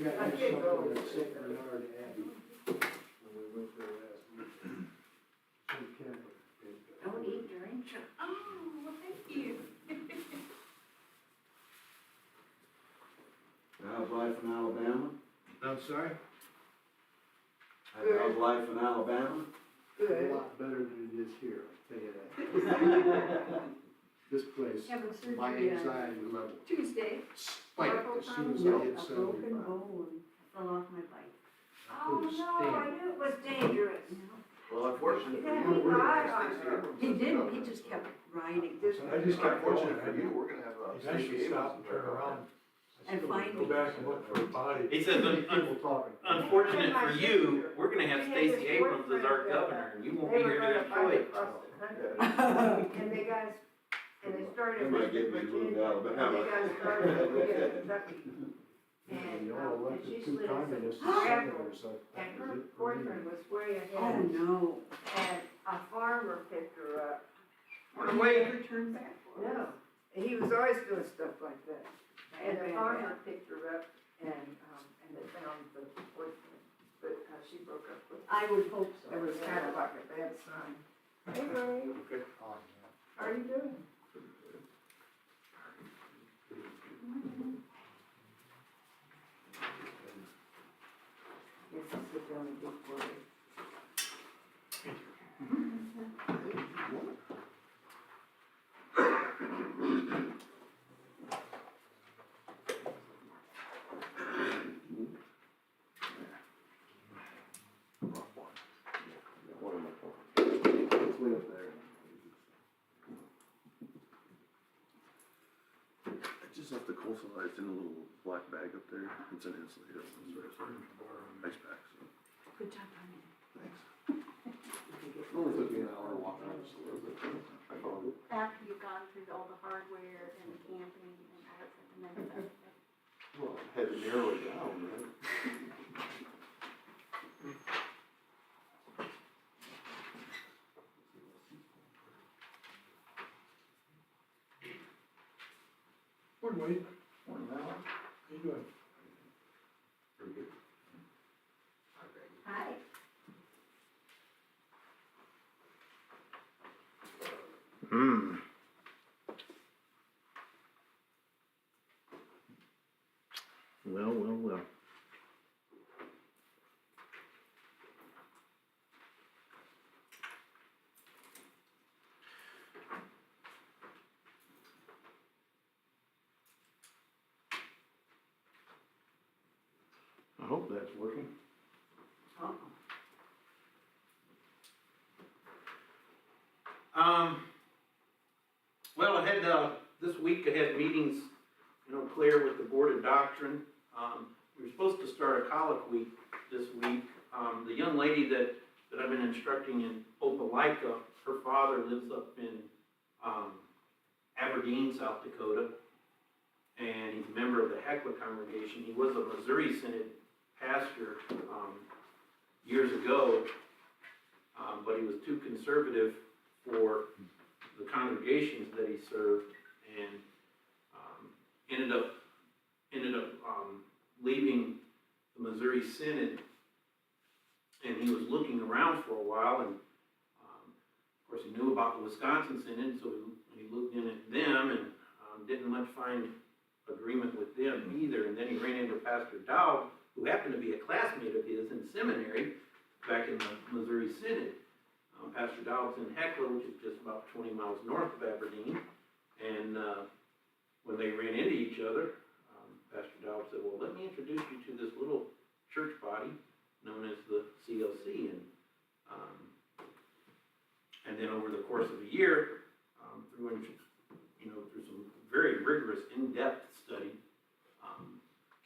got I to can't do go. something at St. Bernard Abbey when we went there last week. Some camper. Don't eat during church. Oh, well, thank you. How's life in Alabama? I'm sorry? How's life in Alabama? A Good. lot better than it is here, I'll tell you that. This place, Having surgery my on anxiety level Tuesday. spiked as soon as I No, hit a broken 75. bone. Fell off my bike. I Oh, couldn't no, stand I it. knew it was dangerous. Well, unfortunately for Yeah, you, he we're gonna died have on Stacey her. Abrams. He didn't, he just kept riding. I just kept Unfortunately going. for you, we're gonna have Eventually Stacey stop Abrams. and turn around. And find Go me. back and look for a body. He says, People talking. unfortunate for you, we're gonna have Stacey Abrams as our governor, and you won't be here to enjoy it. And they guys, and they started You with might get me to move to Virginia, and Alabama. they guys started with Kentucky. And, You all and elected she two slid communists some as gravel, senators, so and is her it for me? boyfriend was way Oh, ahead, no. and a farmer picked her up. Wait, Never turned back for us. No, he was always doing stuff like that. And the Bad, bad, farmer bad. picked her up, and they found the boyfriend, but she broke up with him. I would hope so. It was kind of like a bad sign. Hey, Ray, Oh, yeah. how are you doing? Yes, sit down and look for it. It's way up there. I just left the coleslaw, it's in a little black bag up there, it's an insulated, ice pack, so. Good job, Tony. Thanks. It only took me an hour to walk around just a little bit. I found it. After you've gone through all the hardware and the camping and all that stuff, and then Well, I had to narrow it down, right? Morning, Wade. Morning, Al. How you doing? Pretty good. Hi. Well. I hope that's working. Well, I had, this week I had meetings, clear with the Board of Doctrine. We were supposed to start a colloquy this week. The young lady that I've been instructing in Opelika, her father lives up in, Aberdeen, South Dakota, and he's a member of the Heckler congregation. He was a Missouri Synod pastor, years ago, but he was too conservative for the congregations that he served, and ended up leaving the Missouri Synod, and he was looking around for a while, and of course he knew about the Wisconsin Synod, so he looked in at them and didn't much find agreement with them either. And then he ran into Pastor Dowd, who happened to be a classmate of his in seminary back in the Missouri Synod. Pastor Dowd's in Heckler, which is just about 20 miles north of Aberdeen. And when they ran into each other, Pastor Dowd said, well, let me introduce you to this little church body known as the CLC. And then over the course of a year, through some very rigorous, in-depth study,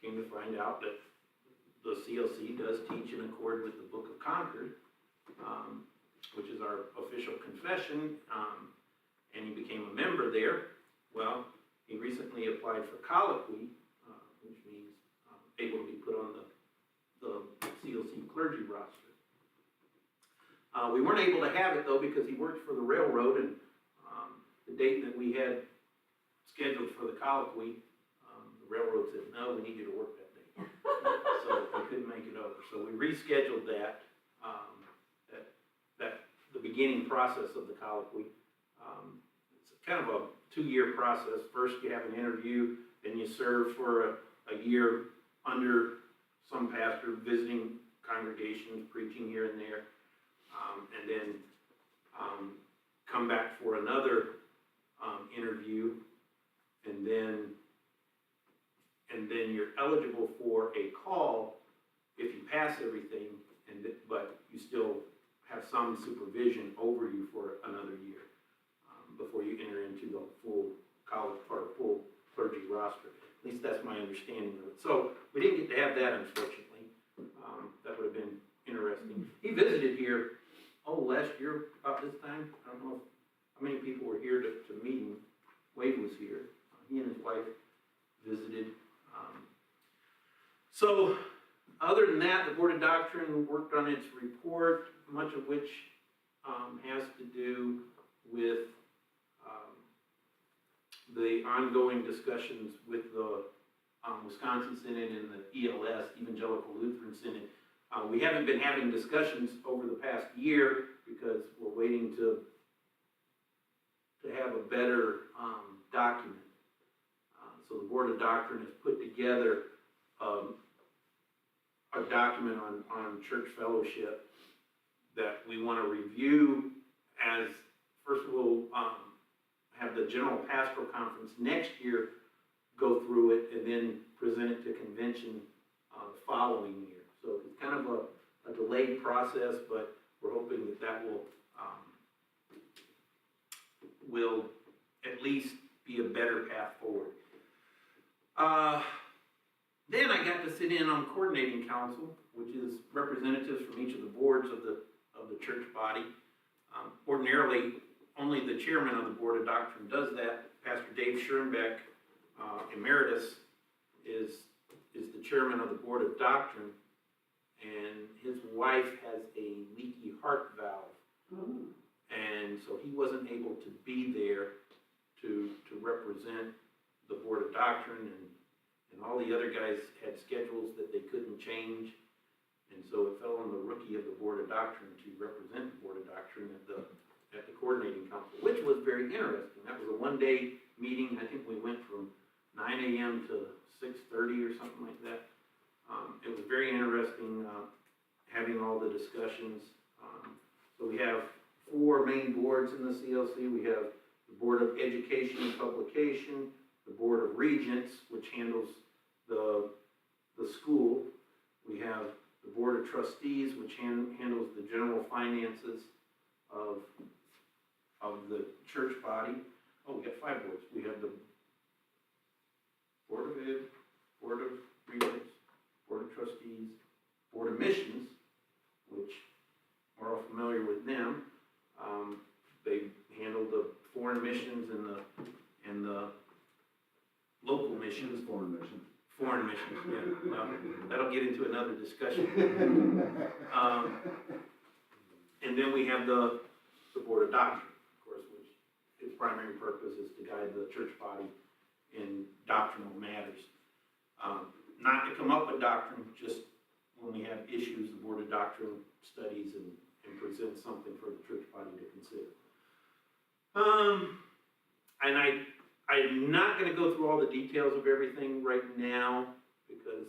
came to find out that the CLC does teach in accord with the Book of Concord, which is our official confession, and he became a member there. Well, he recently applied for colloquy, which means able to be put on the CLC clergy roster. We weren't able to have it, though, because he worked for the railroad, and the date that we had scheduled for the colloquy, the railroad said, no, we need you to work that day. so we couldn't make it over. So we rescheduled that, the beginning process of the colloquy. It's kind of a 2-year process. First you have an interview, then you serve for a year under some pastor, visiting congregations, preaching here and there, and then come back for another interview, and then you're eligible for a call if you pass everything, but you still have some supervision over you for another year before you enter into the full college or full clergy roster. At least that's my understanding of it. So we didn't get to have that, unfortunately. That would have been interesting. He visited here, last year about this time. I don't know how many people were here to meet him. Wade was here. He and his wife visited. So other than that, the Board of Doctrine worked on its report, much of which has to do with the ongoing discussions with the Wisconsin Synod and the ELS, Evangelical Lutheran Synod. We haven't been having discussions over the past year because we're waiting to have a better document. So the Board of Doctrine has put together a document on church fellowship that we want to review as, first of all, have the General Pastoral Conference next year go through it and then present it to convention the following year. So it's kind of a delayed process, but we're hoping that will at least be a better path forward. Then I got to sit in on Coordinating Council, which is representatives from each of the boards of the church body. Ordinarily, only the chairman of the Board of Doctrine does that. Pastor Dave Schoenbeck, emeritus, is the chairman of the Board of Doctrine, and his wife has a leaky heart valve. And so he wasn't able to be there to represent the Board of Doctrine, and all the other guys had schedules that they couldn't change. And so it fell on the rookie of the Board of Doctrine to represent the Board of Doctrine at the Coordinating Council, which was very interesting. That was a one-day meeting. I think we went from 9 a.m. to 6:30 or something like that. It was very interesting having all the discussions. So we have 4 main boards in the CLC. We have the Board of Education and Publication, the Board of Regents, which handles the school. We have the Board of Trustees, which handles the general finances of the church body. Oh, we got 5 boards. We have the Board of Ed, Board of Regents, Board of Trustees, Board of Missions, which we're all familiar with them. They handle the foreign missions and the local missions. Foreign missions, yeah. Well, that'll get into another discussion. And then we have the Board of Doctrine, of course, which its primary purpose is to guide the church body in doctrinal matters. Not to come up with doctrine, just when we have issues, the Board of Doctrine studies and presents something for the church body to consider. And I'm not going to go through all the details of everything right now because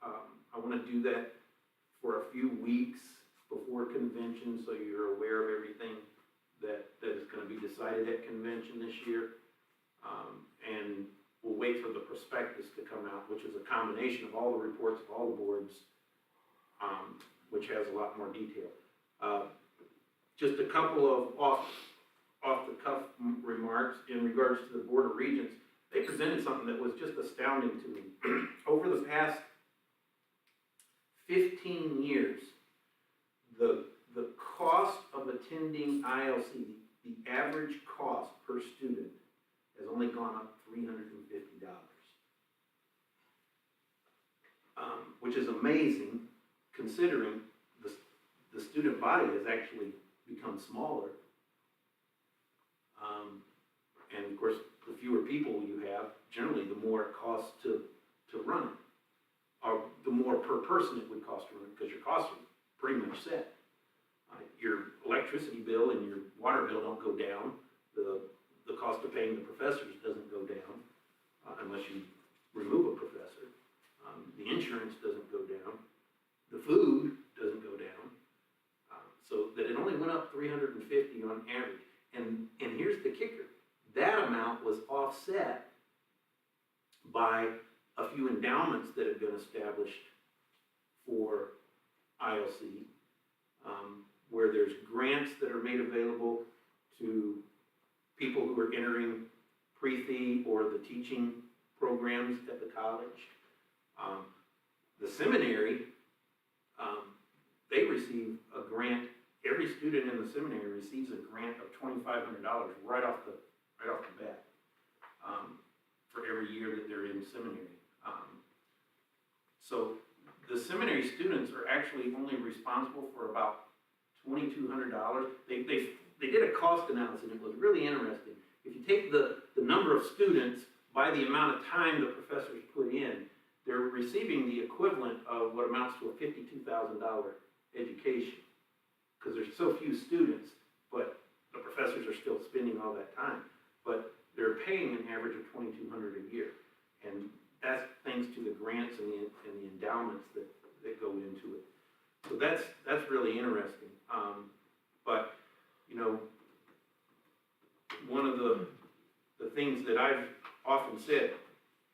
I want to do that for a few weeks before convention, so you're aware of everything that is going to be decided at convention this year. And we'll wait for the prospectus to come out, which is a combination of all the reports of all the boards, which has a lot more detail. Just a couple of off-the-cuff remarks in regards to the Board of Regents. They presented something that was just astounding to me. Over the past 15 years, the cost of attending ILC, the average cost per student, has only gone up $350, which is amazing considering the student body has actually become smaller. And of course, the fewer people you have, generally the more it costs to run it, or the more per person it would cost to run, because your costs are pretty much set. Your electricity bill and your water bill don't go down, the cost of paying the professors doesn't go down, unless you remove a professor. The insurance doesn't go down, the food doesn't go down, so that it only went up $350 on average. And here's the kicker, that amount was offset by a few endowments that have been established for ILC, where there's grants that are made available to people who are entering pre-thea or the teaching programs at the college. The seminary, they receive a grant. Every student in the seminary receives a grant of $2,500 right off the bat, for every year that they're in seminary. So the seminary students are actually only responsible for about $2,200. They did a cost analysis, and it was really interesting. If you take the number of students by the amount of time the professors put in, they're receiving the equivalent of what amounts to a $52,000 education, because there's so few students, but the professors are still spending all that time. But they're paying an average of $2,200 a year, and that's thanks to the grants and the endowments that go into it. So that's really interesting. But you know, one of the things that I've often said,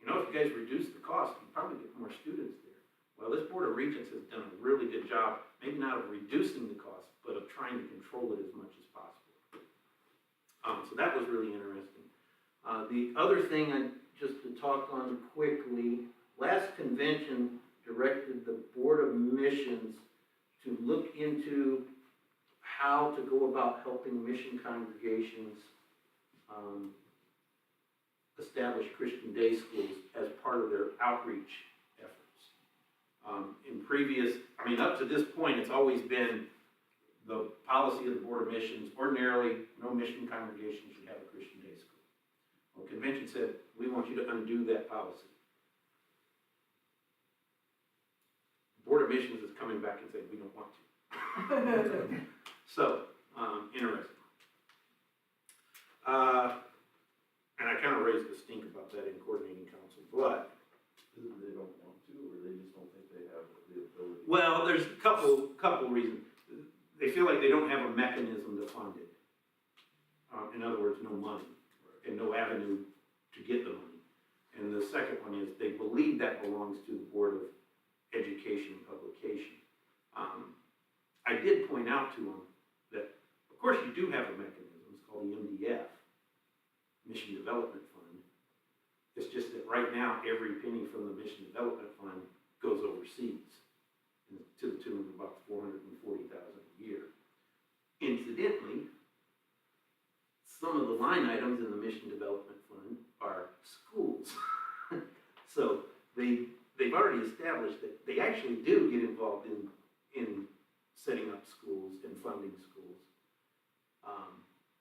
you know, if you guys reduce the cost, you probably get more students there. Well, this Board of Regents has done a really good job, maybe not of reducing the cost, but of trying to control it as much as possible. So that was really interesting. The other thing just to talk on quickly, last convention directed the Board of Missions to look into how to go about helping mission congregations establish Christian day schools as part of their outreach efforts. In previous, up to this point, it's always been the policy of the Board of Missions, ordinarily, no mission congregation should have a Christian day school. Well, convention said, we want you to undo that policy. The Board of Missions is coming back and saying, we don't want to. So, interesting. And I kind of raised the stink about that in coordinating council, but. They don't want to, or they just don't think they have the ability? Well, there's a couple reasons. They feel like they don't have a mechanism to fund it. In other words, no money, and no avenue to get the money. And the second one is they believe that belongs to the Board of Education and Publication. I did point out to them that, of course, you do have a mechanism. It's called the MDF, Mission Development Fund. It's just that right now, every penny from the Mission Development Fund goes overseas, to the tune of about $440,000 a year. Incidentally, some of the line items in the Mission Development Fund are schools. So they've already established that they actually do get involved in setting up schools and funding schools.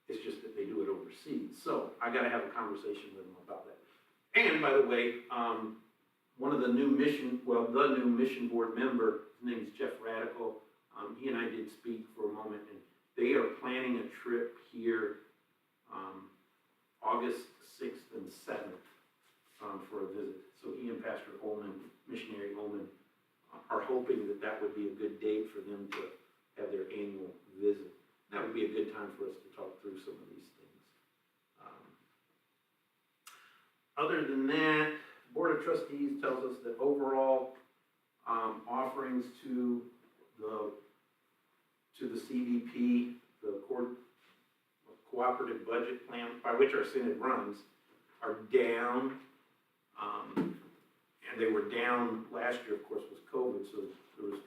It's just that they do it overseas. So I gotta have a conversation with them about that. And by the way, one of the new mission board member, his name is Jeff Radical, he and I did speak for a moment, and they are planning a trip here August 6th and 7th for a visit. So he and Pastor Ullman, missionary Ullman, are hoping that that would be a good date for them to have their annual visit. That would be a good time for us to talk through some of these things. Other than that, the Board of Trustees tells us that overall offerings to the CBP, the Cooperative Budget Plan, by which our Synod runs, are down. And they were down last year, of course, was COVID, so there was,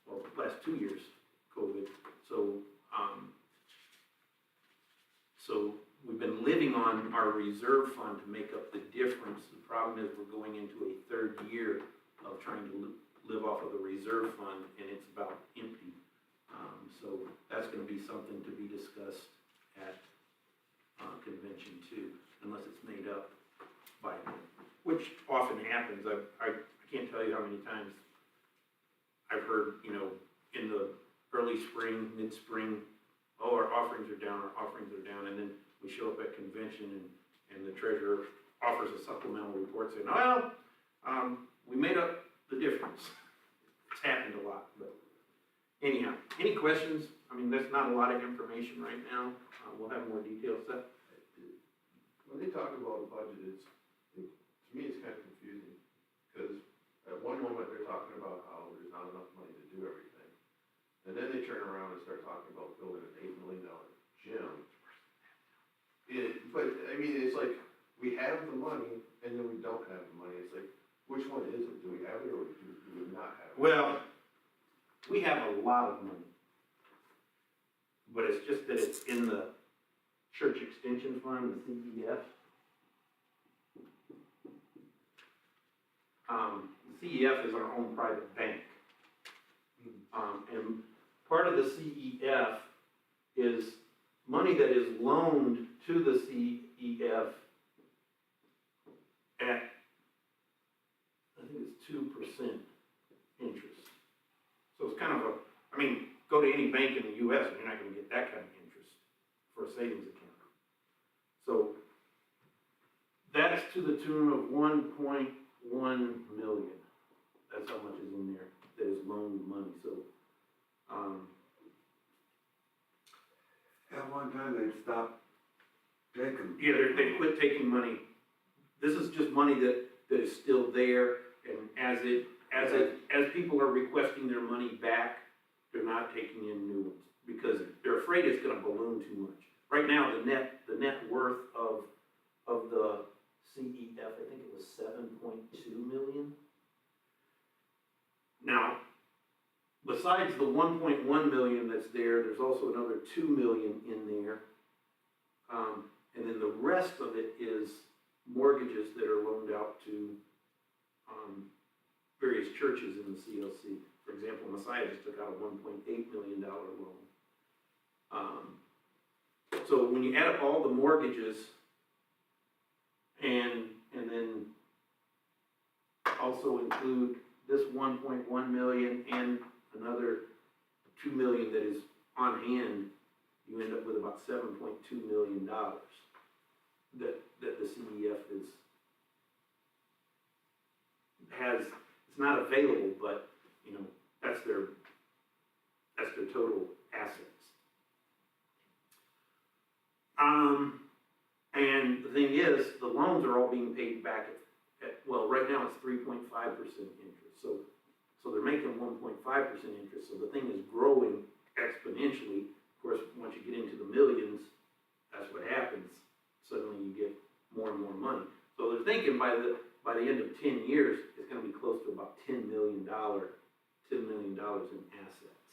well, the last 2 years, COVID. So we've been living on our reserve fund to make up the difference. The problem is we're going into a third year of trying to live off of the reserve fund, and it's about empty. So that's going to be something to be discussed at convention too, unless it's made up by then, which often happens. I can't tell you how many times I've heard, you know, in the early spring, mid-spring, oh, our offerings are down, and then we show up at convention and the treasurer offers a supplemental report saying, well, we made up the difference. It's happened a lot, but anyhow, any questions? I mean, that's not a lot of information right now. We'll have more details. When they talk about a budget, to me, it's kind of confusing, because at one moment, they're talking about how there's not enough money to do everything. And then they turn around and start talking about building an $8 million gym. But, I mean, it's like, we have the money, and then we don't have the money. It's like, which one is it? Do we have it, or do we not have it? Well, we have a lot of money, but it's just that it's in the Church Extension Fund, the CEF. The CEF is our own private bank. And part of the CEF is money that is loaned to the CEF at, I think it's 2% interest. So it's kind of I mean, go to any bank in the US and you're not gonna get that kind of interest for a savings account. So that's to the tune of 1.1 million. That's how much is in there that is loaned money, so, At one time, they stopped taking. yeah, they quit taking money. This is just money that is still there, and as people are requesting their money back, they're not taking in new ones, because they're afraid it's gonna balloon too much. Right now, the net worth of the CEF, I think it was 7.2 million. Now, besides the 1.1 million that's there, there's also another 2 million in there. And then the rest of it is mortgages that are loaned out to various churches in the CLC. For example, Messiah just took out a $1.8 million loan. So when you add up all the mortgages and then also include this 1.1 million and another 2 million that is on hand, you end up with about $7.2 million that the CEF it's not available, but you know, that's their total assets. And the thing is, the loans are all being paid back at well, right now it's 3.5% interest. So they're making 1.5% interest. So the thing is growing exponentially. Of course, once you get into the millions, that's what happens. Suddenly you get more and more money. So they're thinking by the end of 10 years, it's going to be close to about $10 million in assets.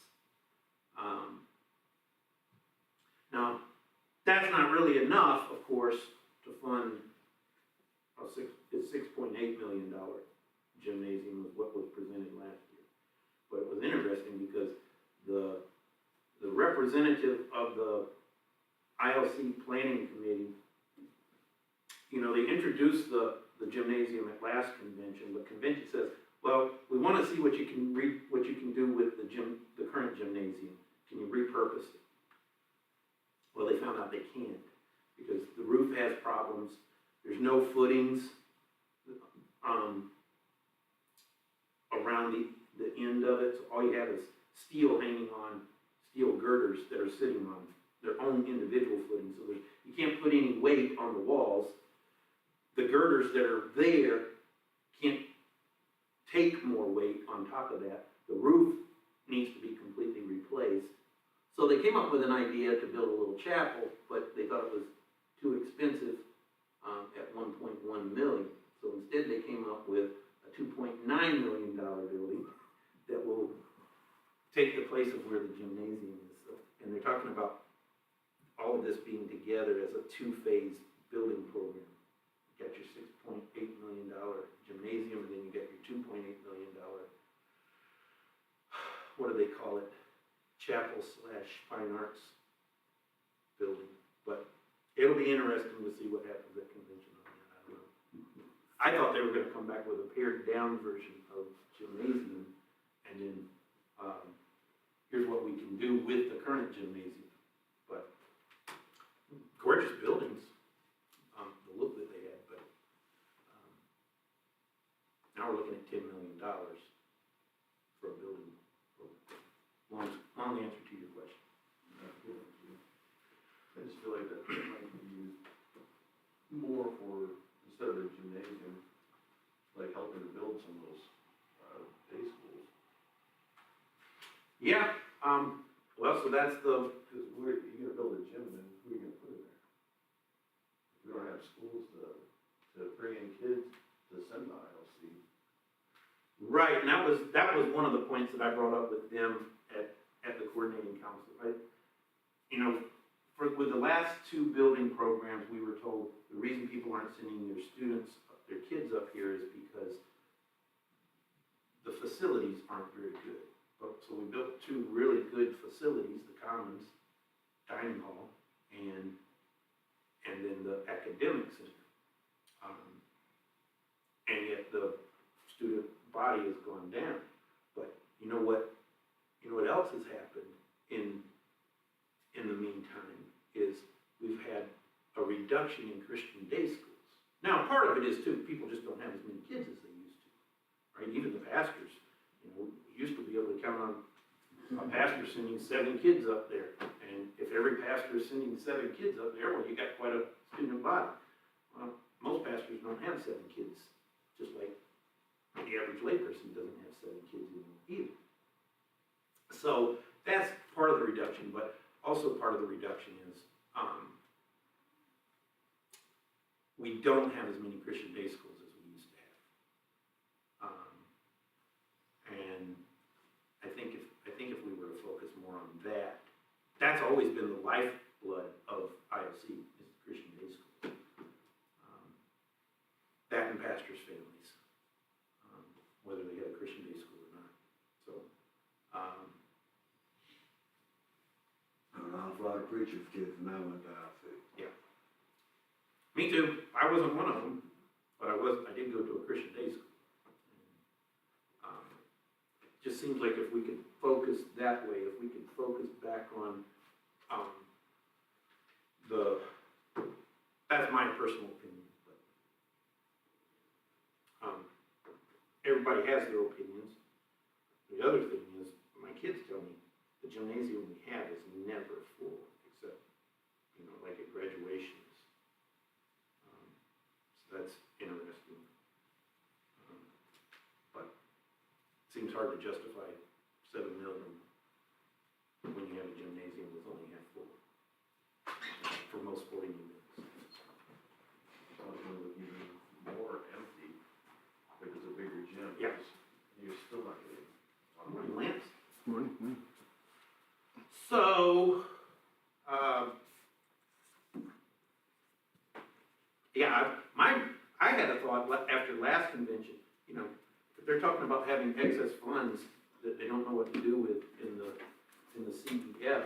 Now, that's not really enough, of course, to fund $6.8 million gymnasium was what was presented last year. But it was interesting because the representative of the ILC planning committee, you know, they introduced the gymnasium at last convention, but convention says, well, we want to see what you can do with the current gymnasium. Can you repurpose it? Well, they found out they can't, because the roof has problems. There's no footings around the end of it. So all you have is steel hanging on steel girders that are sitting on their own individual footings. So you can't put any weight on the walls. The girders that are there can't take more weight on top of that. The roof needs to be completely replaced. So they came up with an idea to build a little chapel, but they thought it was too expensive at 1.1 million. So instead they came up with a $2.9 million building that will take the place of where the gymnasium is. So, and they're talking about all of this being together as a two-phase building program. You got your $6.8 million gymnasium, and then you got your $2.8 million, what do they call it? Chapel/fine arts building. But it'll be interesting to see what happens at convention on that. I don't know. I thought they were going to come back with a pared down version of gymnasium and then here's what we can do with the current gymnasium. But gorgeous buildings, the look that they had, but now we're looking at $10 million for a building. Long answer to your question. I just feel like that might be used more for, instead of a gymnasium, like helping to build some of those, day schools. Yeah, well, so that's the, Cause you're gonna build a gym, and then who are you gonna put in there? If we don't have schools to bring in kids to send to ILC. right, and that was one of the points that I brought up with them at the coordinating council. With the last 2 building programs, we were told the reason people aren't sending their kids up here is because the facilities aren't very good. So we built 2 really good facilities, the Commons, Dining Hall, and then the Academic Center. And yet the student body has gone down. But you know what else has happened in the meantime is we've had a reduction in Christian day schools. Now, part of it is too, people just don't have as many kids as they used to, right? Even the pastors, used to be able to count on a pastor sending 7 kids up there. And if every pastor is sending 7 kids up there, well, you got quite a student body. Well, most pastors don't have 7 kids, just like the average layperson doesn't have 7 kids either. So that's part of the reduction, but also part of the reduction is we don't have as many Christian day schools as we used to have. And I think if we were to focus more on that, that's always been the lifeblood of IOC, is the Christian day schools. That and pastors' families, whether they had a Christian day school or not. So, An awful lot of preachers' kids when I went to ILC. me too. I wasn't one of them, but I did go to a Christian day school. Just seems like if we could focus that way, if we could focus back on that's my personal opinion, but everybody has their opinions. The other thing is, my kids tell me the gymnasium we have is never full, except, like at graduations. So that's interesting. But it seems hard to justify $7 million when you have a gymnasium that's only half full for most sporting events. Some of them look even more empty, if it's a bigger gym. Yeah. You're still not getting. Morning, Lance. Morning. So, I had a thought after last convention, if they're talking about having excess funds that they don't know what to do with in the CEF,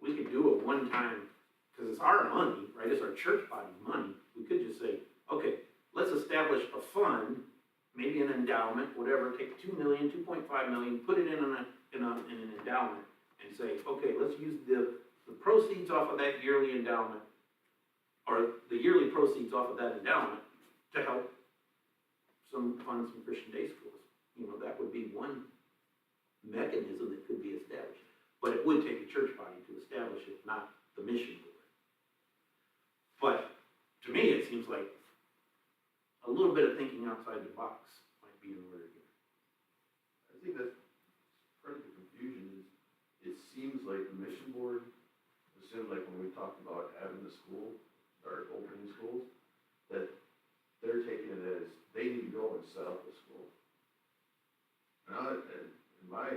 we could do a one-time, because it's our money, right, it's our church body money, we could just say, okay, let's establish a fund, maybe an endowment, whatever, take 2 million, 2.5 million, put it in an endowment, and say, okay, let's use the proceeds off of that yearly endowment, or the yearly proceeds off of that endowment to help fund some Christian day schools. That would be one mechanism that could be established. But it would take a church body to establish it, not the mission board. But to me, it seems like a little bit of thinking outside the box might be in order here. I think that's part of the confusion is, it seems like the mission board assumed, like when we talked about having the school, or opening schools, that they're taking it as, they need to go and set up a school. And my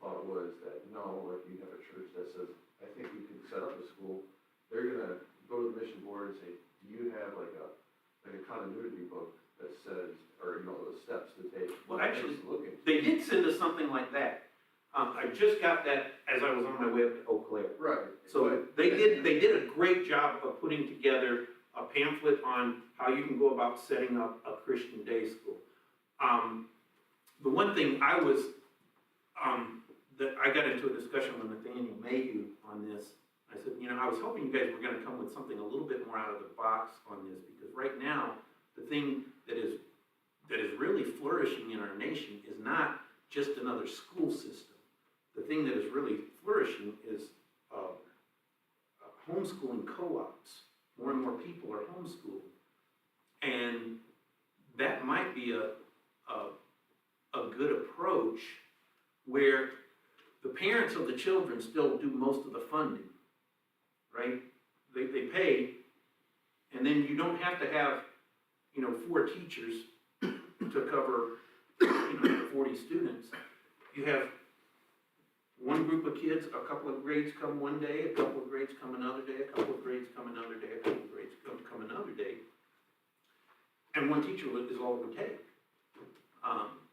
thought was that, no, like you have a church that says, I think we can set up a school, they're gonna go to the mission board and say, do you have like a continuity book that says, or the steps to take? Well, actually, looking. they did send us something like that. I just got that as I was on my way up to Eau Claire. Right. So they did a great job of putting together a pamphlet on how you can go about setting up a Christian day school. The one thing I was I got into a discussion with Nathaniel Mayhew on this. I said, you know, I was hoping you guys were gonna come with something a little bit more out of the box on this, because right now, the thing that is really flourishing in our nation is not just another school system. The thing that is really flourishing is homeschooling co-ops. More and more people are homeschooled. And that might be a good approach where the parents of the children still do most of the funding, right? They pay, and then you don't have to have, 4 teachers to cover, 40 students. You have one group of kids, a couple of grades come one day, a couple of grades come another day, a couple of grades come another day, a couple of grades come another day. And one teacher is all it would take.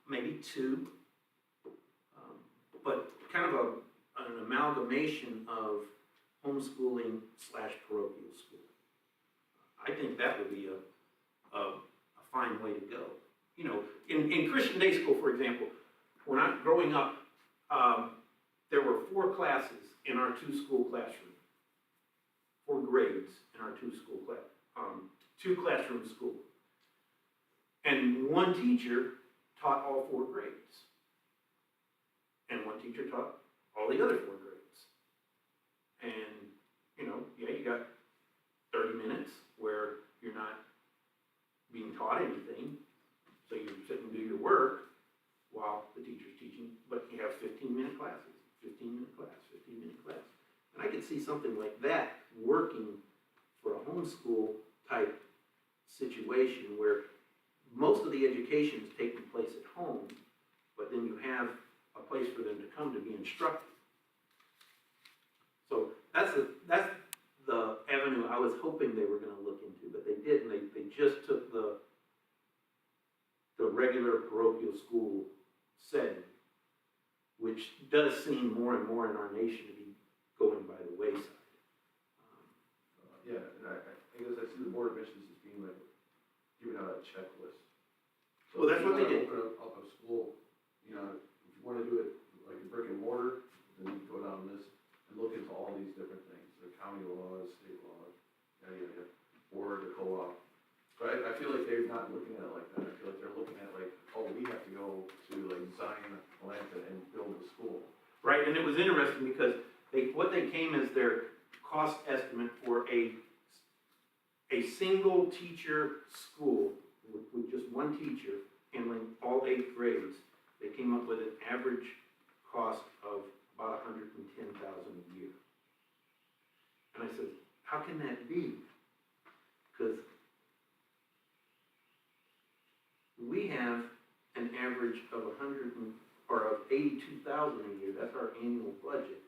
Maybe 2. But kind of an amalgamation of homeschooling / parochial school. I think that would be a fine way to go. In Christian day school, for example, when I growing up, there were 4 classes in our 2-school classroom. 4 grades in our 2-school class, 2-classroom school. And one teacher taught all 4 grades. And one teacher taught all the other 4 grades. And, you got 30 minutes where you're not being taught anything, so you sit and do your work while the teacher's teaching, but you have 15-minute classes, 15-minute class, 15-minute class. And I could see something like that working for a homeschool type situation where most of the education is taking place at home, but then you have a place for them to come to be instructed. So that's the avenue I was hoping they were gonna look into, but they didn't. They just took the regular parochial school setting, which does seem more and more in our nation to be going by the wayside. Yeah, and I guess I see the Board of Missions as being like, giving out a checklist. So Well, that's what they if you did. wanna Open up a school, if you wanna do it like a brick and mortar, then you go down this and look into all these different things, the county laws, state laws, or the co-op. But I feel like they're not looking at it like that. I feel like they're looking at like, oh, we have to go to like Zion, Atlanta and build a school. Right, and it was interesting because what they came as their cost estimate for a single teacher school with just one teacher handling all 8 grades. They came up with an average cost of about $110,000 a year. And I said, how can that be? Because we have an average of $82,000 a year. That's our annual budget,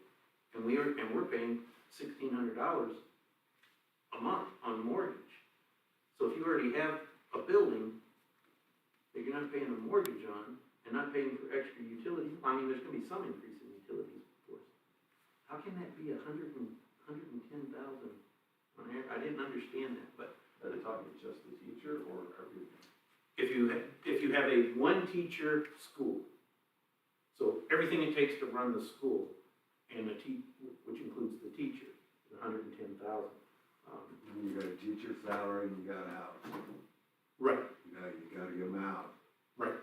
and we're paying $1,600 a month on mortgage. So if you already have a building that you're not paying a mortgage on and not paying for extra utilities, I mean, there's going to be some increase in utilities, of course. How can that be $110,000 on air? I didn't understand that, but Are they talking just the teacher or everything? if you have a one-teacher school, so everything it takes to run the school, and which includes the teacher, is $110,000. You got a teacher salary, and you got a house. Right. You gotta give them out. Right.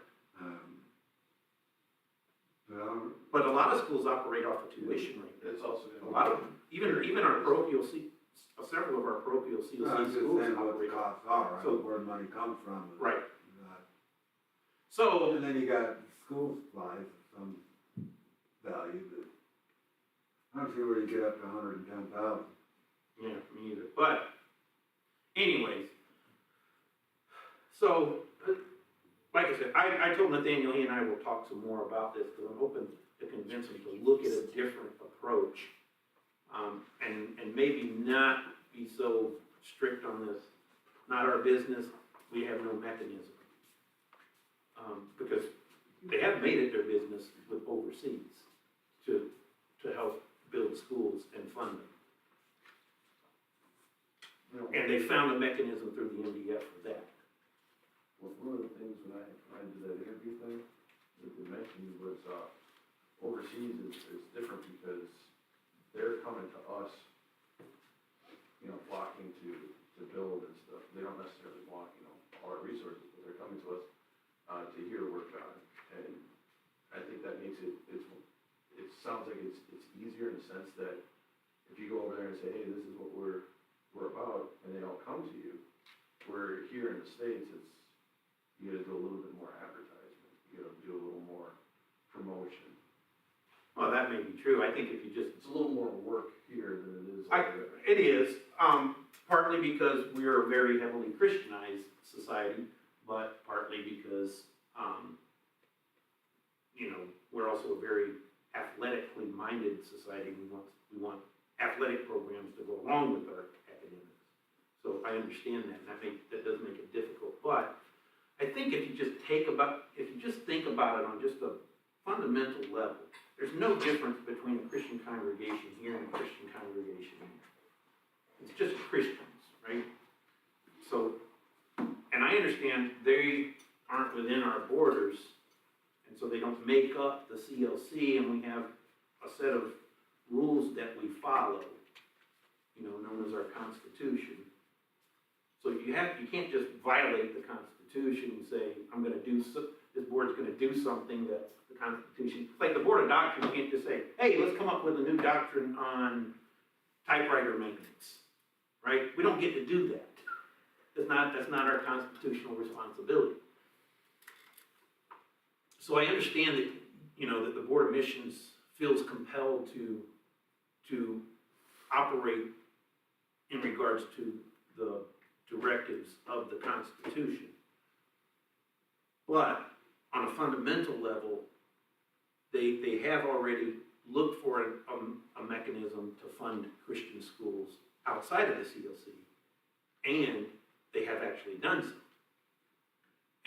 But But a lot of schools operate off of tuition rate. It's also A lot of them, even our parochial, several of our parochial I'm COC just schools saying what the operate. costs are, So- where the money comes from. Right. Not- So, And then you got school supplies of some value that, I don't see where you get up to 110,000. yeah, me either, but anyways, so, like I said, I told Nathaniel, he and I will talk some more about this, because I'm hoping to convince him to look at a different approach, and maybe not be so strict on this, not our business, we have no mechanism. Because they have made it their business with overseas to help build schools and fund them. And they found a mechanism through the MDF for that. Well, one of the things when I did that interview thing, that they mentioned was, overseas is different because they're coming to us, you know, flocking to build and stuff. They don't necessarily want, you know, all our resources, but they're coming to us, to hear the word of God. And I think that makes it sounds like it's easier in the sense that if you go over there and say, hey, this is what we're about, and they all come to you, where here in the States, you gotta do a little bit more advertisement, you gotta do a little more promotion. Well, that may be true. I think if you just, It's a little more work here than it is I, over there. it is, partly because we're a very heavily Christianized society, but partly because, you know, we're also a very athletically minded society. We want athletic programs to go along with our academics. So I understand that, and that does make it difficult. But I think if you just think about it on just a fundamental level, there's no difference between a Christian congregation here and a Christian congregation here. It's just Christians, right? So, and I understand they aren't within our borders, and so they don't make up the CLC, and we have a set of rules that we follow, you know, known as our Constitution. So you can't just violate the Constitution and say, this board's gonna do something that the Constitution, like the Board of Doctrine can't just say, hey, let's come up with a new doctrine on typewriter maintenance, right? We don't get to do that. That's not our constitutional responsibility. So I understand that, you know, that the Board of Missions feels compelled to operate in regards to the directives of the Constitution. But on a fundamental level, they have already looked for a mechanism to fund Christian schools outside of the CLC, and they have actually done so.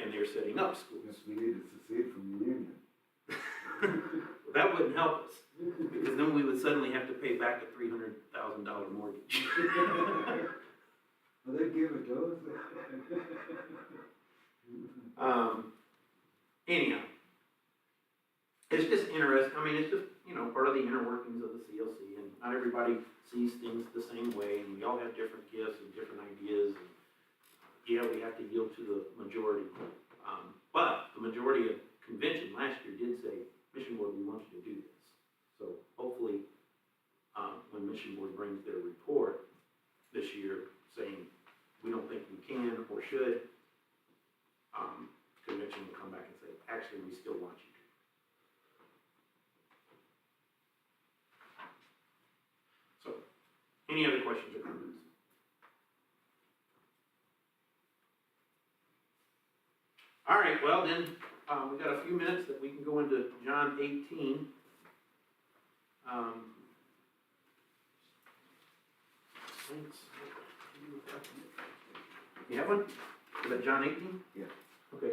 And they're setting up schools. Yes, we need to secede from the union. That wouldn't help us, because then we would suddenly have to pay back a $300,000 mortgage. Well, they give it to us. Anyhow, it's just interesting. I mean, it's just, you know, part of the inner workings of the CLC, and not everybody sees things the same way, and we all have different gifts and different ideas, and yeah, we have to yield to the majority. But the majority of convention last year did say, Mission Board, we want you to do this. So hopefully, when Mission Board brings their report this year saying, we don't think we can or should, convention will come back and say, actually, we still want you to. So, any other questions or comments? All right, well then, we got a few minutes that we can go into John 18. You have one? Is that John 18? Yeah. Okay.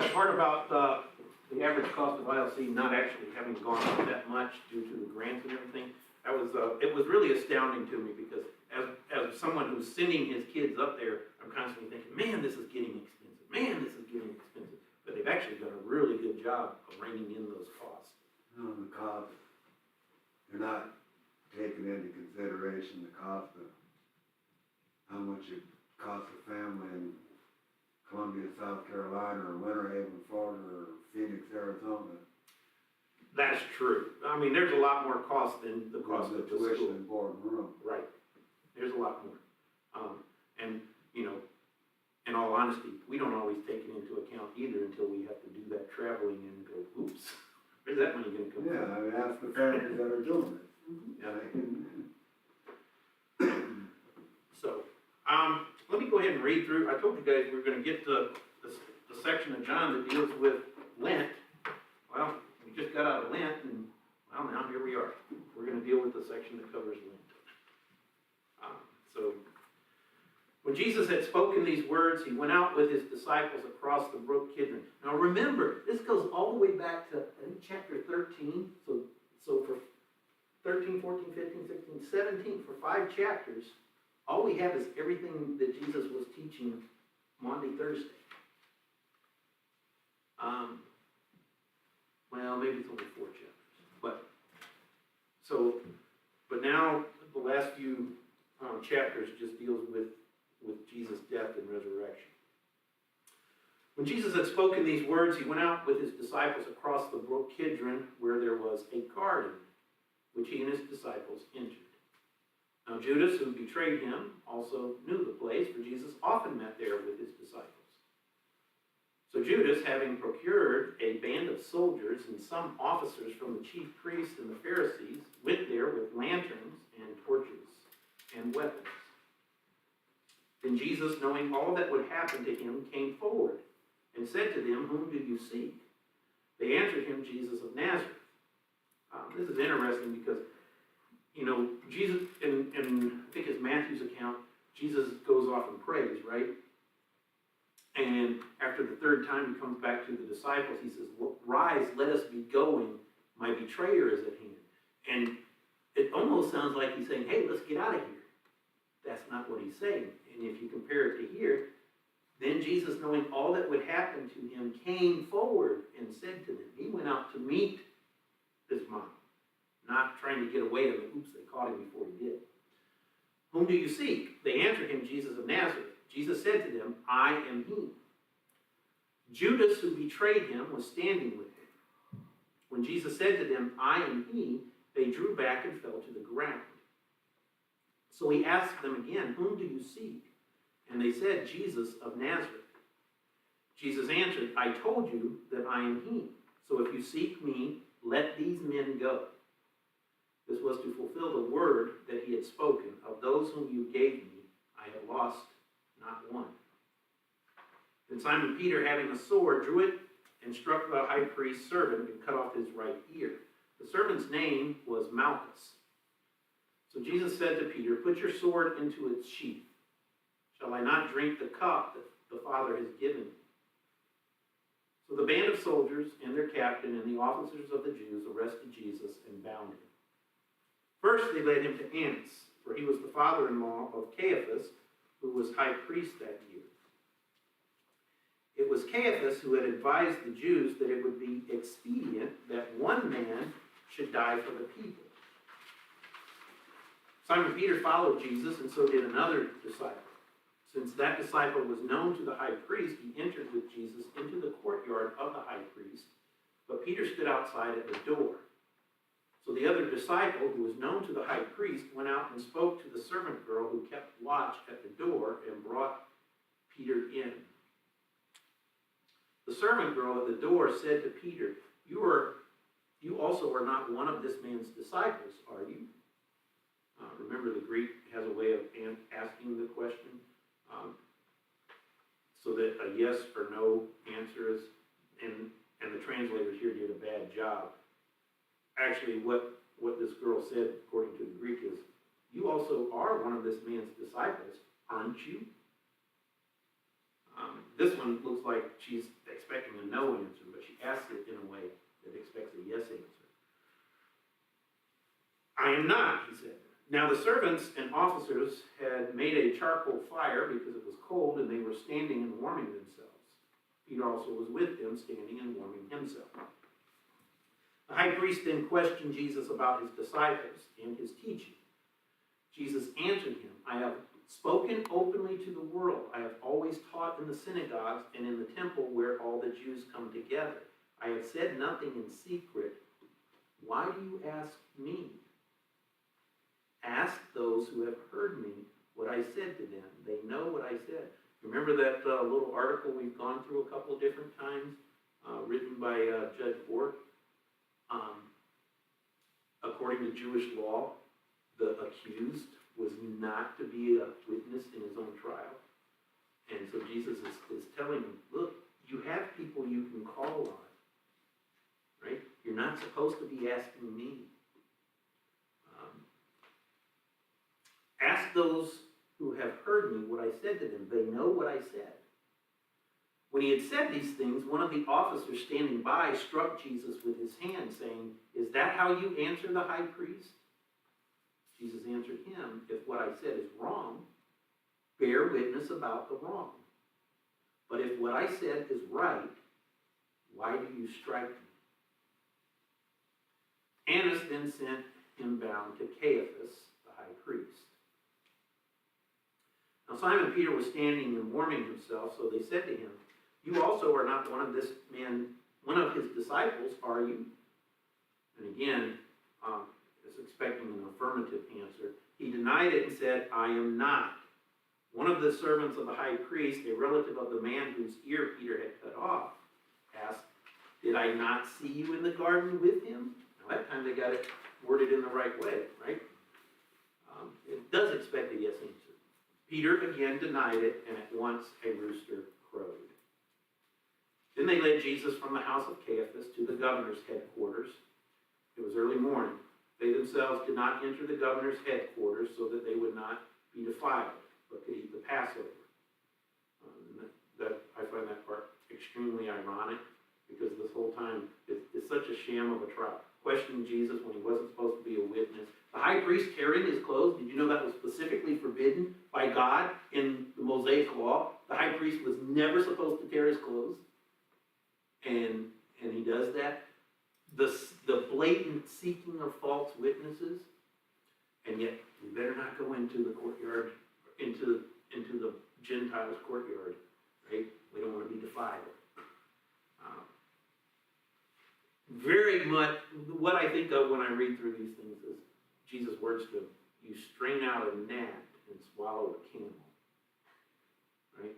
The part about the average cost of ILC not actually having gone up that much due to the grants and everything, it was really astounding to me, because as someone who's sending his kids up there, I'm constantly thinking, man, this is getting expensive. Man, this is getting expensive. But they've actually done a really good job of reining in those costs. No, the cost, they're not taking into consideration the cost of how much it costs a family in Columbia, South Carolina, or Winter Haven, Florida, or Phoenix, Arizona. That's true. I mean, there's a lot more cost than the cost of the tuition school. and board and room. Right. There's a lot more. And, you know, in all honesty, we don't always take it into account either until we have to do that traveling and go, oops, where's that money gonna come from? Yeah, I mean, ask the families that are doing it. Yeah. So, let me go ahead and read through. I told you guys we were gonna get to the section of John that deals with Lent. Well, we just got out of Lent, and well, now here we are. We're gonna deal with the section that covers Lent. So, when Jesus had spoken these words, he went out with his disciples across the brook Kidron. Now remember, this goes all the way back to, I think, chapter 13. So for 13, 14, 15, 16, 17, for 5 chapters, all we have is everything that Jesus was teaching Maundy Thursday. Well, maybe it's only 4 chapters, but now the last few chapters just deals with Jesus' death and resurrection. When Jesus had spoken these words, he went out with his disciples across the brook Kidron, where there was a garden, which he and his disciples entered. Now Judas, who betrayed him, also knew the place, for Jesus often met there with his disciples. So Judas, having procured a band of soldiers and some officers from the chief priests and the Pharisees, went there with lanterns and torches and weapons. Then Jesus, knowing all that would happen to him, came forward and said to them, "Whom do you seek?" They answered him, "Jesus of Nazareth." This is interesting because, Jesus, in I think it's Matthew's account, Jesus goes off and prays, right? And after the 3rd time he comes back to the disciples, he says, "Rise, let us be going. My betrayer is at hand." And it almost sounds like he's saying, "Hey, let's get out of here." That's not what he's saying. And if you compare it to here, then Jesus, knowing all that would happen to him, came forward and said to them. He went out to meet his mom, not trying to get away from him. Oops, they caught him before he did. "Whom do you seek?" They answered him, "Jesus of Nazareth." Jesus said to them, "I am he." Judas, who betrayed him, was standing with him. When Jesus said to them, "I am he," they drew back and fell to the ground. So he asked them again, "Whom do you seek?" And they said, "Jesus of Nazareth." Jesus answered, "I told you that I am he. So if you seek me, let these men go." This was to fulfill the word that he had spoken, "Of those whom you gave me, I have lost not one." Then Simon Peter, having a sword, drew it and struck the high priest's servant and cut off his right ear. The servant's name was Malchus. So Jesus said to Peter, "Put your sword into its sheath. Shall I not drink the cup that the Father has given me?" So the band of soldiers and their captain and the officers of the Jews arrested Jesus and bound him. First they led him to Annas, for he was the father-in-law of Caiaphas, who was high priest that year. It was Caiaphas who had advised the Jews that it would be expedient that one man should die for the people. Simon Peter followed Jesus, and so did another disciple. Since that disciple was known to the high priest, he entered with Jesus into the courtyard of the high priest, but Peter stood outside at the door. So the other disciple, who was known to the high priest, went out and spoke to the servant girl who kept watch at the door and brought Peter in. The servant girl at the door said to Peter, You also are not one of this man's disciples, are you?" Remember, the Greek has a way of asking the question so that a yes or no answer is, and the translators here did a bad job. Actually, what this girl said, according to the Greek, is, "You also are one of this man's disciples, aren't you?" This one looks like she's expecting a no answer, but she asks it in a way that expects a yes answer. "I am not," he said. Now the servants and officers had made a charcoal fire because it was cold, and they were standing and warming themselves. Peter also was with them, standing and warming himself. The high priest then questioned Jesus about his disciples and his teaching. Jesus answered him, "I have spoken openly to the world. I have always taught in the synagogues and in the temple where all the Jews come together. I have said nothing in secret. Why do you ask me? Ask those who have heard me what I said to them. They know what I said." Remember that little article we've gone through a couple of different times, written by Judge Bork? According to Jewish law, the accused was not to be a witness in his own trial. And so Jesus is telling him, look, you have people you can call on, right? You're not supposed to be asking me. Ask those who have heard me what I said to them. They know what I said. When he had said these things, one of the officers standing by struck Jesus with his hand, saying, "Is that how you answer the high priest?" Jesus answered him, "If what I said is wrong, bear witness about the wrong. But if what I said is right, why do you strike me? Annas then sent him bound to Caiaphas, the high priest. Now Simon Peter was standing and warming himself, so they said to him, "You also are not one of his disciples, are you?" And again, is expecting an affirmative answer. He denied it and said, "I am not." One of the servants of the high priest, a relative of the man whose ear Peter had cut off, asked, "Did I not see you in the garden with him?" Now that time they got it worded in the right way, right? It does expect a yes answer. Peter again denied it, and at once a rooster crowed. Then they led Jesus from the house of Caiaphas to the governor's headquarters. It was early morning. They themselves did not enter the governor's headquarters so that they would not be defiled, but could eat the Passover. I find that part extremely ironic, because this whole time it's such a sham of a trial. Questioning Jesus when he wasn't supposed to be a witness. The high priest tearing his clothes. Did you know that was specifically forbidden by God in the Mosaic law? The high priest was never supposed to tear his clothes. And he does that. The blatant seeking of false witnesses. And yet, we better not go into the courtyard, into the Gentiles' courtyard, right? We don't want to be defiled. Very much, what I think of when I read through these things is Jesus' words to him, "You strain out a gnat and swallow a camel." Right?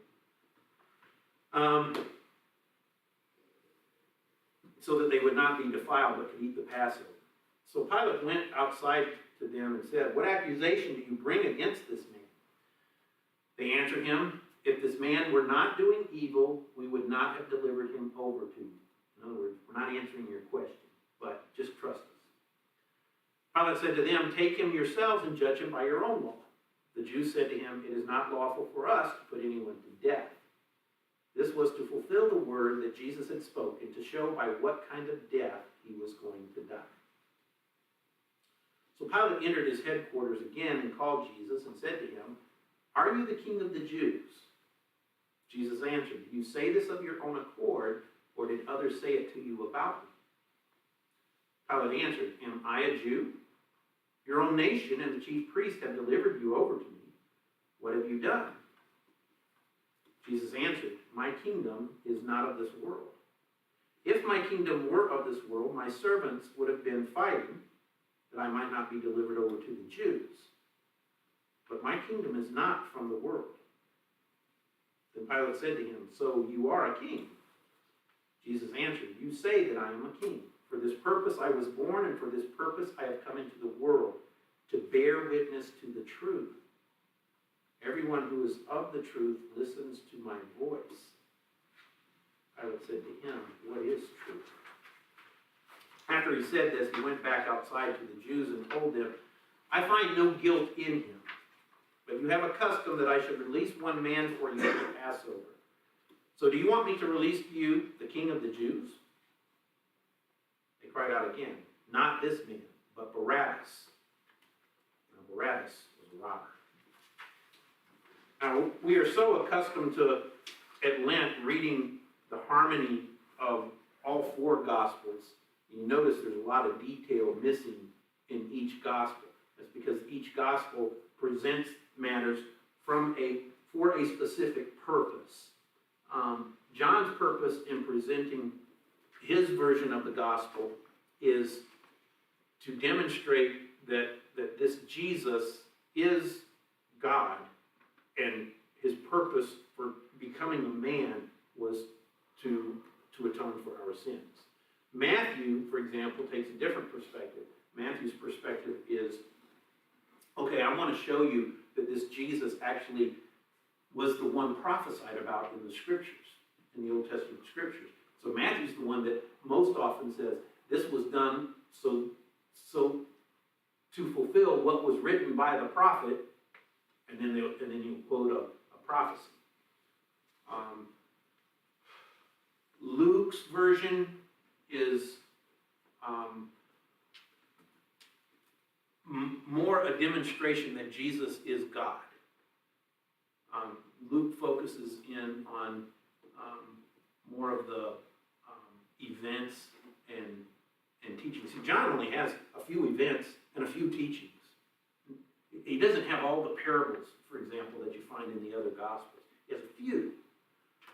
So that they would not be defiled, but could eat the Passover. So Pilate went outside to them and said, "What accusation do you bring against this man?" They answered him, "If this man were not doing evil, we would not have delivered him over to you." In other words, we're not answering your question, but just trust us. Pilate said to them, "Take him yourselves and judge him by your own law." The Jews said to him, "It is not lawful for us to put anyone to death." This was to fulfill the word that Jesus had spoken, to show by what kind of death he was going to die. So Pilate entered his headquarters again and called Jesus and said to him, "Are you the king of the Jews?" Jesus answered, "Do you say this of your own accord, or did others say it to you about me?" Pilate answered, "Am I a Jew? Your own nation and the chief priests have delivered you over to me. What have you done?" Jesus answered, "My kingdom is not of this world. If my kingdom were of this world, my servants would have been fighting that I might not be delivered over to the Jews. But my kingdom is not from the world." Then Pilate said to him, "So you are a king?" Jesus answered, "You say that I am a king. For this purpose I was born, and for this purpose I have come into the world, to bear witness to the truth. Everyone who is of the truth listens to my voice." Pilate said to him, "What is truth?" After he said this, he went back outside to the Jews and told them, "I find no guilt in him. But you have a custom that I should release one man for you at the Passover. So do you want me to release to you the king of the Jews?" They cried out again, "Not this man, but Barabbas." Now Barabbas was a robber. Now we are so accustomed to, at Lent, reading the harmony of all four Gospels. You notice there's a lot of detail missing in each Gospel. That's because each Gospel presents matters for a specific purpose. John's purpose in presenting his version of the Gospel is to demonstrate that this Jesus is God, and his purpose for becoming a man was to atone for our sins. Matthew, for example, takes a different perspective. Matthew's perspective is, okay, I want to show you that this Jesus actually was the one prophesied about in the scriptures, in the Old Testament scriptures. So Matthew's the one that most often says, this was done so to fulfill what was written by the prophet, and then you quote a prophecy. Luke's version is more a demonstration that Jesus is God. Luke focuses in on more of the events and teaching. See, John only has a few events and a few teachings. He doesn't have all the parables, for example, that you find in the other Gospels. He has a few.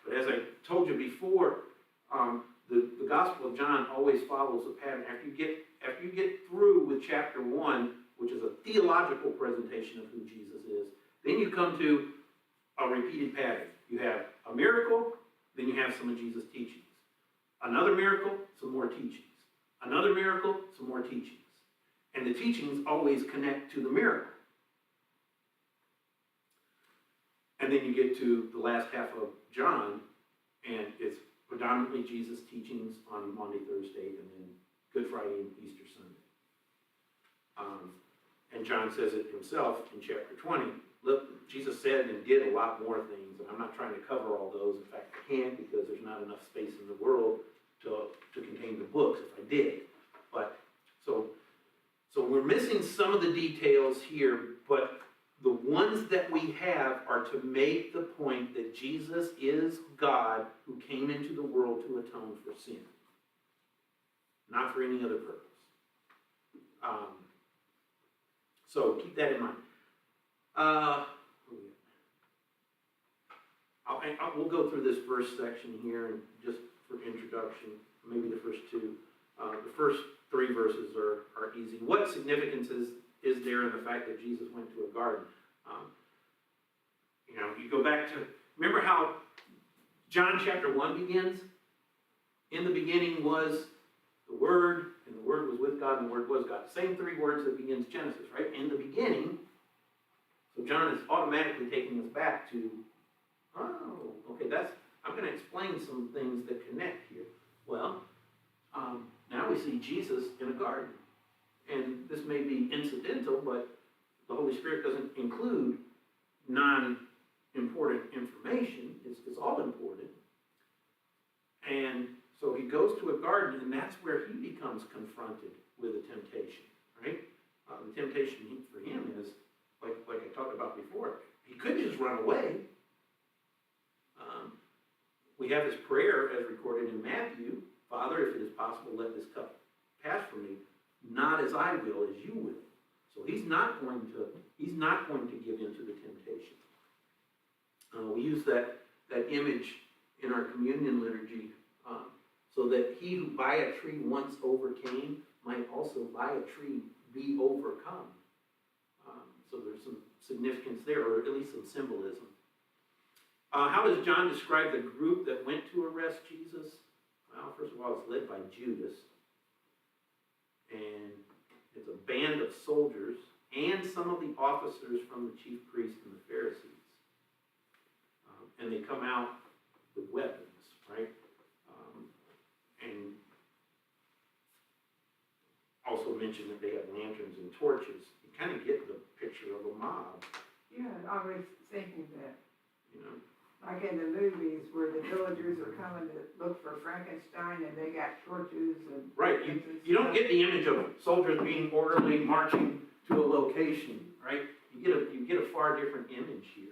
But as I told you before, the Gospel of John always follows a pattern. After you get through with chapter 1, which is a theological presentation of who Jesus is, then you come to a repeated pattern. You have a miracle, then you have some of Jesus' teachings. Another miracle, some more teachings. Another miracle, some more teachings. And the teachings always connect to the miracle. And then you get to the last half of John, and it's predominantly Jesus' teachings on Maundy, Thursday, and then Good Friday and Easter Sunday. And John says it himself in chapter 20. Look, Jesus said and did a lot more things, and I'm not trying to cover all those. In fact, I can't, because there's not enough space in the world to contain the books if I did. But so we're missing some of the details here, but the ones that we have are to make the point that Jesus is God who came into the world to atone for sin, not for any other purpose. So keep that in mind. We'll go through this first section here, and just for introduction, maybe the first two. The first 3 verses are easy. What significance is there in the fact that Jesus went to a garden? You go back to, remember how John chapter 1 begins? In the beginning was the Word, and the Word was with God, and the Word was God. Same 3 words that begins Genesis, right? In the beginning. So John is automatically taking us back to, okay, I'm going to explain some things that connect here. Well, now we see Jesus in a garden. And this may be incidental, but the Holy Spirit doesn't include non-important information. It's all important. And so he goes to a garden, and that's where he becomes confronted with a temptation, right? The temptation for him is, like I talked about before, he could just run away. We have his prayer as recorded in Matthew, Father, if it is possible, let this cup pass from me, not as I will, as you will. So he's not going to give in to the temptation. We use that image in our communion liturgy, so that he who by a tree once overcame might also by a tree be overcome. So there's some significance there, or at least some symbolism. How does John describe the group that went to arrest Jesus? Well, first of all, it's led by Judas. And it's a band of soldiers and some of the officers from the chief priests and the Pharisees. And they come out with weapons, right? And also mention that they have lanterns and torches. You kind of get the picture of a mob. Yeah, I was thinking that, You know, like in the movies where the villagers are coming to look for Frankenstein and they got torches and. right? You don't get the image of soldiers being orderly marching to a location, right? You get a far different image here.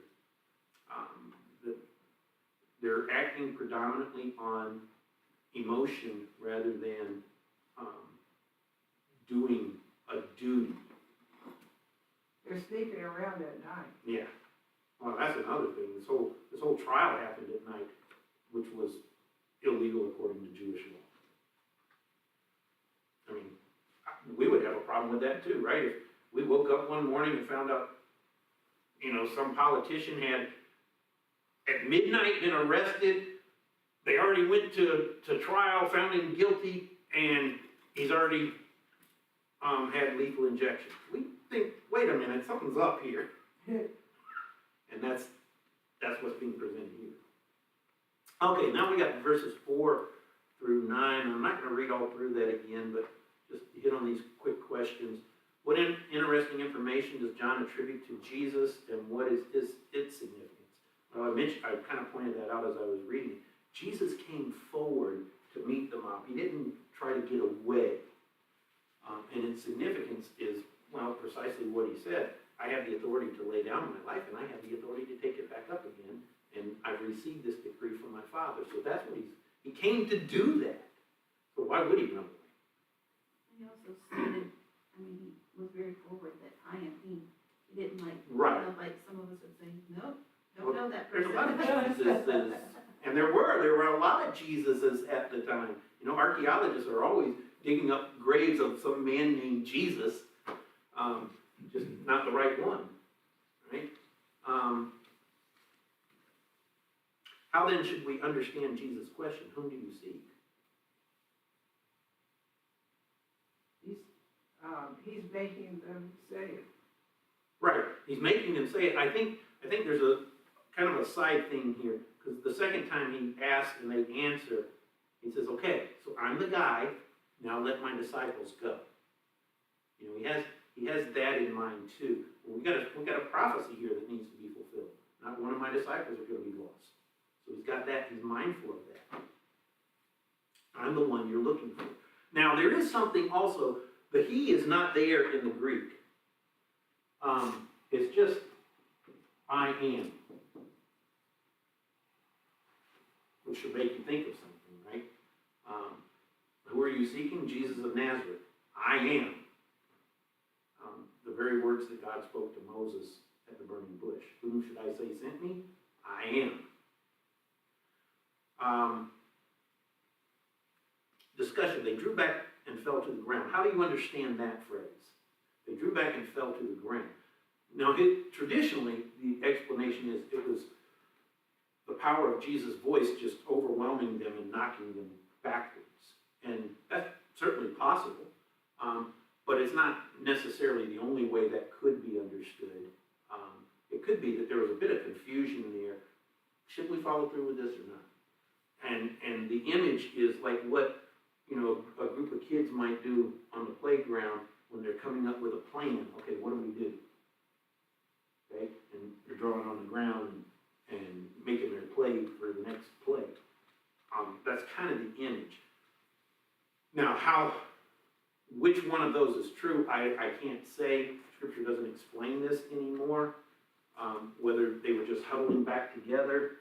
They're acting predominantly on emotion rather than doing a duty. They're sneaking around at night. Yeah. Well, that's another thing. This whole trial happened at night, which was illegal according to Jewish law. I mean, we would have a problem with that too, right? If we woke up one morning and found out, some politician had at midnight been arrested, they already went to trial, found him guilty, and he's already had lethal injections. We think, wait a minute, something's up here. And that's what's being presented here. Okay, now we got verses 4 through 9. I'm not going to read all through that again, but just hit on these quick questions. What interesting information does John attribute to Jesus, and what is its significance? Well, I kind of pointed that out as I was reading. Jesus came forward to meet the mob. He didn't try to get away. And its significance is, well, precisely what he said. I have the authority to lay down my life, and I have the authority to take it back up again, and I've received this decree from my Father. So that's what he came to do that. So why would he run away? He also stated, I mean, he was very forward that I am he. He didn't like, Right. like some of us would say, no, don't know that There's person. a lot of Jesuses, and there were a lot of Jesuses at the time. You know, archaeologists are always digging up graves of some man named Jesus, just not the right one, right? How then should we understand Jesus' question? Whom do you seek? He's making them say it. Right, he's making them say it. I think there's a kind of a side thing here, because the second time he asks and they answer, he says, okay, so I'm the guy, now let my disciples go. You know, he has that in mind too. Well, we got a prophecy here that needs to be fulfilled. Not one of my disciples are going to be lost. So he's got that, he's mindful of that. I'm the one you're looking for. Now, there is something also, the he is not there in the Greek. It's just, I am. Which should make you think of something, right? Who are you seeking? Jesus of Nazareth. I am. The very words that God spoke to Moses at the burning bush. Whom should I say sent me? I am. Discussion. They drew back and fell to the ground. How do you understand that phrase? They drew back and fell to the ground. Now, traditionally, the explanation is it was the power of Jesus' voice just overwhelming them and knocking them backwards. And that's certainly possible, but it's not necessarily the only way that could be understood. It could be that there was a bit of confusion there. Should we follow through with this or not? And the image is like what, you know, a group of kids might do on the playground when they're coming up with a plan. Okay, what do we do? Okay, and they're drawing on the ground and making their play for the next play. That's kind of the image. Now, which one of those is true, I can't say. Scripture doesn't explain this anymore. Whether they were just huddling back together.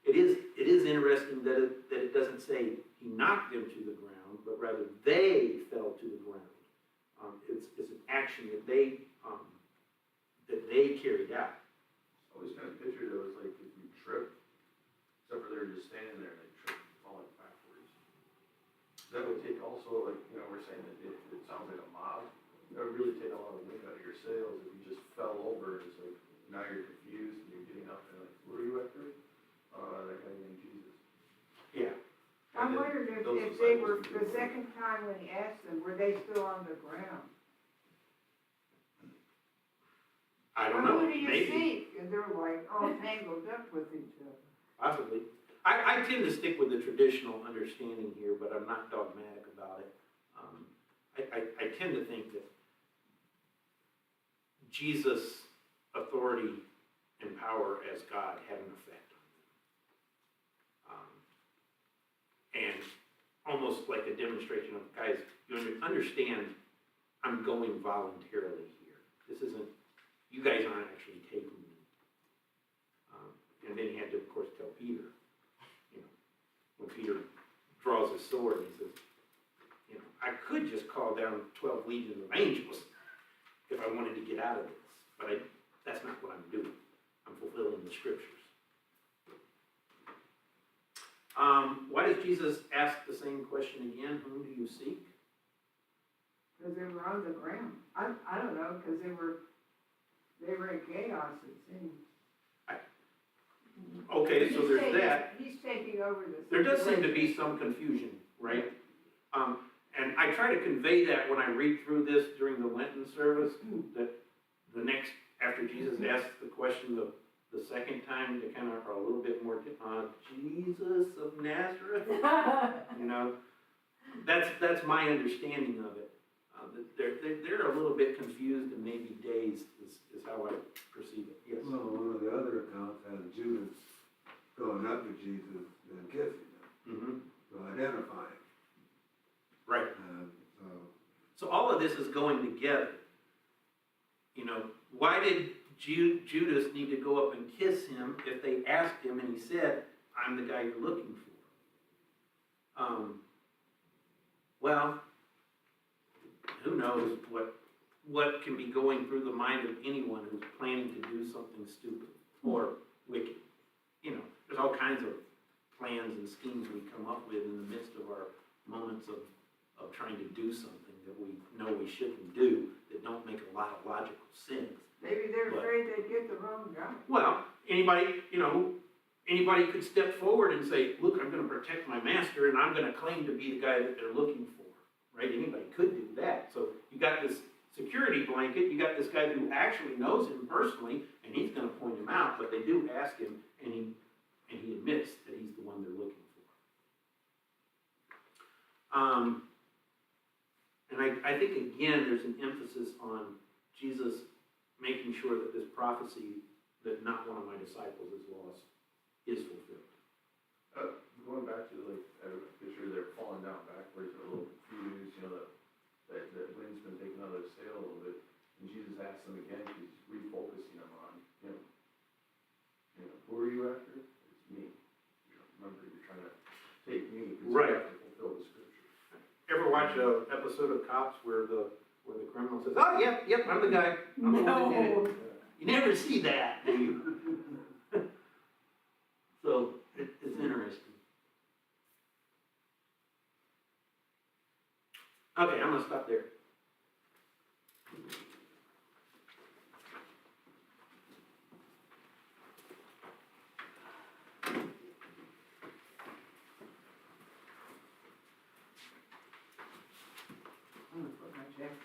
It is interesting that it doesn't say he knocked them to the ground, but rather they fell to the ground. It's an action that they carried out. I always kind of pictured it was like if you trip, except for they're just standing there and they trip, falling backwards. That would take also, like, you know, we're saying that it sounds like a mob. That would really take a lot of wind out of your sails if you just fell over. It's like, now you're confused and you're getting up and like, where are you at, Chris? That guy named Jesus. Yeah. I wondered if they were, the second time when he asked them, were they still on the ground? I don't know. Who do you Maybe. seek? And they're like all tangled up with each other. Possibly. I tend to stick with the traditional understanding here, but I'm not dogmatic about it. I tend to think that Jesus' authority and power as God had an effect on them. And almost like a demonstration of, guys, you understand I'm going voluntarily here. This isn't, you guys aren't actually taking me. And then he had to, of course, tell Peter, you know, when Peter draws his sword and he says, you know, I could just call down 12 legions of angels if I wanted to get out of this, but that's not what I'm doing. I'm fulfilling the scriptures. Why does Jesus ask the same question again? Whom do you seek? Because they were on the ground. I don't know, because they were in chaos, it seems. Okay, so there's that. He's taking over the. There does seem to be some confusion, right? And I try to convey that when I read through this during the Lenten service, that the next, after Jesus asks the question the second time, they kind of are a little bit more, Jesus of Nazareth, you know? That's my understanding of it. They're a little bit confused and maybe dazed is how I perceive it, yes. Well, one of the other accounts has Judas going up to Jesus and kissing him, to identify him. Right. So So all of this is going together. You know, why did Judas need to go up and kiss him if they asked him and he said, I'm the guy you're looking for? Well, who knows what can be going through the mind of anyone who's planning to do something stupid or wicked. You know, there's all kinds of plans and schemes we come up with in the midst of our moments of trying to do something that we know we shouldn't do, that don't make a lot of logical sense. Maybe they're afraid they'd get the wrong guy. Well, anybody could step forward and say, look, I'm gonna protect my master and I'm gonna claim to be the guy that they're looking for, right? Anybody could do that. So you got this security blanket, you got this guy who actually knows him personally, and he's gonna point him out, but they do ask him, and he admits that he's the one they're looking for. And I think, again, there's an emphasis on Jesus making sure that this prophecy that not one of my disciples is lost is fulfilled. Going back to like, I picture they're falling down backwards, they're a little confused, you know, that wind's been taken out of the sail a little bit. And Jesus asks them again, he's refocusing them on him. You know, who are you after? It's me. You know, remember, you're trying to take me, because Right. you have to fulfill the scripture. Ever watch an episode of Cops where the criminal says, oh, yep, I'm the guy. I'm the one that did it. You never see that, do you? So, it's interesting. Okay, I'm gonna stop there. I'm gonna put my jacket